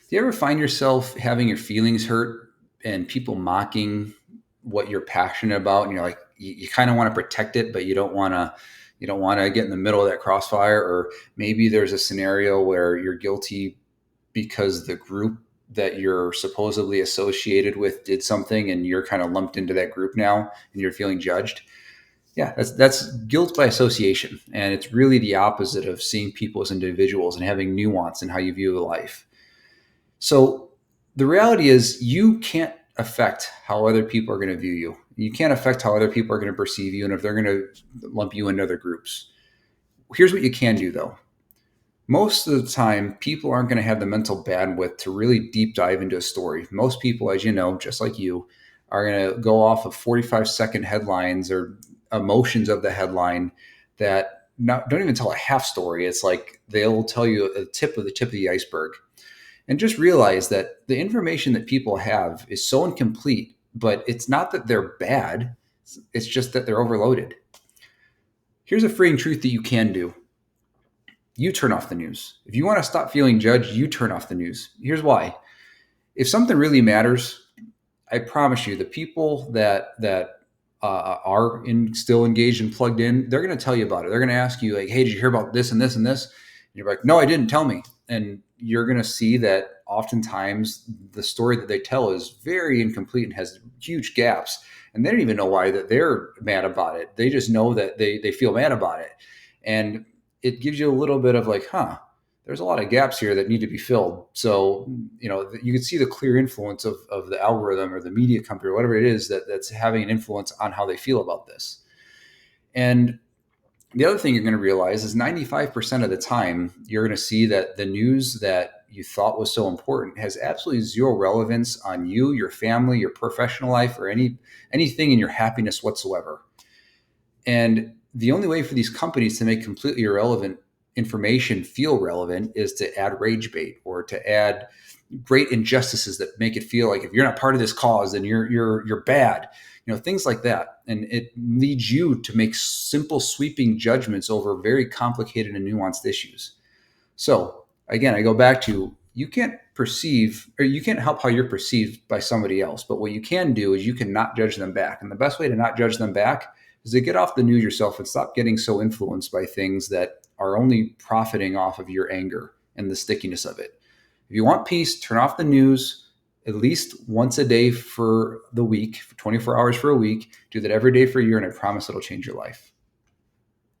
Do you ever find yourself having your feelings hurt and people mocking what you're passionate about, and you're like, you kind of want to protect it, but you don't want to get in the middle of that crossfire? Or maybe there's a scenario where you're guilty because the group that you're supposedly associated with did something, and you're kind of lumped into that group now, and you're feeling judged. Yeah, that's guilt by association, and it's really the opposite of seeing people as individuals and having nuance in how you view life. So the reality is, you can't affect how other people are going to view you. You can't affect how other people are going to perceive you, and if they're going to lump you into other groups. Here's what you can do, though. Most of the time, people aren't going to have the mental bandwidth to really deep dive into a story. Most people, as you know, just like you, are going to go off of 45-second headlines or emotions of the headline that don't even tell a half story. It's like they'll tell you a tip of the iceberg. And just realize that the information that people have is so incomplete, but it's not that they're bad, it's just that they're overloaded. Here's a freeing truth that you can do: you turn off the news. If you want to stop feeling judged, you turn off the news. Here's why. If something really matters, I promise you, the people that are still engaged and plugged in, they're going to tell you about it. They're going to ask you, like, "Hey, did you hear about this and this and this?" And you're like, "No, I didn't. Tell me." And you're going to see that oftentimes the story that they tell is very incomplete and has huge gaps. And they don't even know why that they're mad about it. They just know that they feel mad about it. And it gives you a little bit of like, there's a lot of gaps here that need to be filled. So, you can see the clear influence of the algorithm or the media company or whatever it is that's having an influence on how they feel about this. And the other thing you're going to realize is 95% of the time, you're going to see that the news that you thought was so important has absolutely zero relevance on you, your family, your professional life, or anything in your happiness whatsoever. And the only way for these companies to make completely irrelevant information feel relevant is to add rage bait or to add great injustices that make it feel like if you're not part of this cause, then you're bad. Things like that. And it leads you to make simple, sweeping judgments over very complicated and nuanced issues. So again, I go back to, you can't perceive, or you can't help how you're perceived by somebody else. But what you can do is you can not judge them back. And the best way to not judge them back is to get off the news yourself and stop getting so influenced by things that are only profiting off of your anger and the stickiness of it. If you want peace, turn off the news at least once a day for the week, for 24 hours for a week. Do that every day for a year, and I promise it'll change your life.